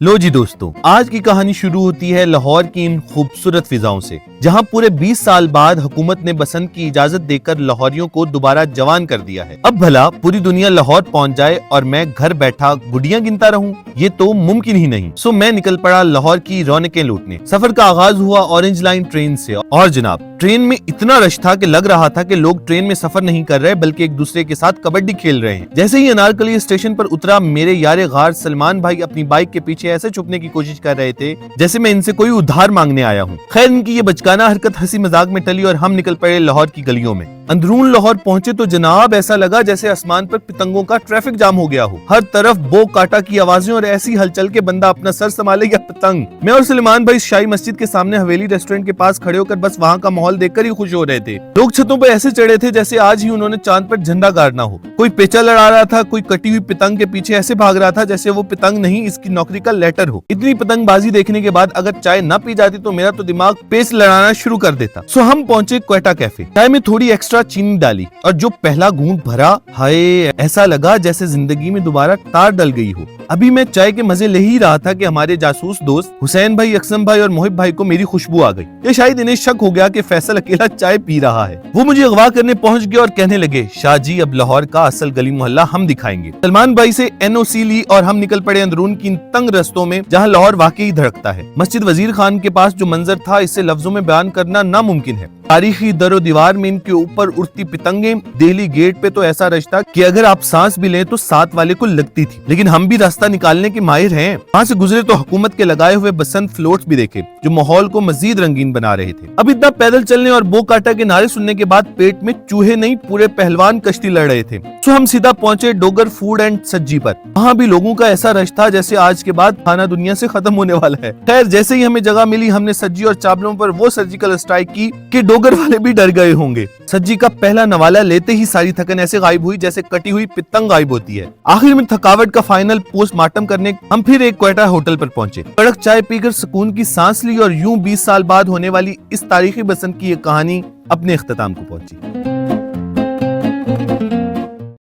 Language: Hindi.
लो जी दोस्तों, आज की कहानी शुरू होती है लाहौर की इन खूबसूरत फिजाओं से, जहां पूरे 20 साल बाद हुकूमत ने बसंत की इजाजत देकर लाहौरियों को दोबारा जवान कर दिया है। अब भला पूरी दुनिया लाहौर पहुंच जाए और मैं घर बैठा गुडियां गिनता रहूं, ये तो मुमकिन ही नहीं। सो मैं निकल पड़ा लाहौर की रौनकें लूटने। सफर का आगाज हुआ ऑरेंज लाइन ट्रेन से, और जनाब ट्रेन में इतना रश था कि लग रहा था कि लोग ट्रेन में सफर नहीं कर रहे बल्कि एक दूसरे के साथ कबड्डी खेल रहे हैं। जैसे ही अनारकली स्टेशन पर उतरा, मेरे यारे गार सलमान भाई अपनी बाइक के पीछे ऐसे छुपने की कोशिश कर रहे थे जैसे मैं इनसे कोई उधार मांगने आया हूँ। खैर, इनकी ये बचकाना हरकत हंसी मजाक में टली और हम निकल पड़े लाहौर की गलियों में। अंदरून लाहौर पहुंचे तो जनाब ऐसा लगा जैसे आसमान पर पतंगों का ट्रैफिक जाम हो गया हो। हर तरफ बो काटा की आवाजें और ऐसी हलचल के बंदा अपना सर संभाले या पतंग। मैं और सलमान भाई शाही मस्जिद के सामने हवेली रेस्टोरेंट के पास खड़े होकर बस वहाँ का माहौल देखकर ही खुश हो रहे थे। लोग छतों पर ऐसे चढ़े थे जैसे आज ही उन्होंने चांद पर झंडा गाड़ना हो। कोई पेचा लड़ा रहा था, कोई कटी हुई पतंग के पीछे ऐसे भाग रहा था जैसे वो पतंग नहीं, इसकी नौकरी का लेटर हो। इतनी पतंगबाजी देखने के बाद अगर चाय न पी जाती तो मेरा तो दिमाग पेच लड़ाना शुरू कर देता। सो हम पहुंचे क्वेटा कैफे। चाय में थोड़ी एक्स्ट्रा चीनी डाली और जो पहला घूंट भरा, हाय, ऐसा लगा जैसे जिंदगी में दोबारा तार डल गई हो। अभी मैं चाय के मजे ले ही रहा था कि हमारे जासूस दोस्त हुसैन भाई, अक्सम भाई और मोहिब भाई को मेरी खुशबू आ गई। ये शायद इन्हें शक हो गया कि फैसल अकेला चाय पी रहा है। वो मुझे अगवा करने पहुंच गए और कहने लगे, शाह जी अब लाहौर का असल गली मोहल्ला हम दिखाएंगे। सलमान भाई से एनओसी ली और हम निकल पड़े अंदरून की इन तंग रस्तों में जहाँ लाहौर वाकई धड़कता है। मस्जिद वजीर खान के पास जो मंजर था, इसे लफ्जों में बयान करना नामुमकिन है। तारीखी दरो दीवार में इनके ऊपर उड़ती पतंगे, दिल्ली गेट पे तो ऐसा रश था कि अगर आप सांस भी लें तो साथ वाले को लगती थी, लेकिन हम भी रास्ता निकालने के माहिर हैं। वहाँ से गुजरे तो हुकूमत के लगाए हुए बसंत फ्लोट्स भी देखे जो माहौल को मजीद रंगीन बना रहे थे। अब इतना पैदल चलने और बो काटा के नारे सुनने के बाद पेट में चूहे नहीं पूरे पहलवान कश्ती लड़ रहे थे। तो हम सीधा पहुंचे डोगर फूड एंड सज्जी पर। वहाँ भी लोगों का ऐसा रश था जैसे आज के बाद खाना दुनिया से खत्म होने वाला है। खैर, जैसे ही हमें जगह मिली हमने सज्जी और चावलों पर वो सर्जिकल स्ट्राइक की कि डोगर वाले भी डर गए होंगे। सज्जी का पहला नवाला लेते ही सारी थकन ऐसे गायब हुई जैसे कटी हुई पतंग गायब होती है। आखिर में थकावट का फाइनल पोस्टमार्टम करने हम फिर एक क्वेटा होटल पर पहुंचे। कड़क चाय पीकर सुकून की सांस ली और यूं 20 साल बाद होने वाली इस तारीखी बसंत की ये कहानी अपने इख्तिताम को पहुंची।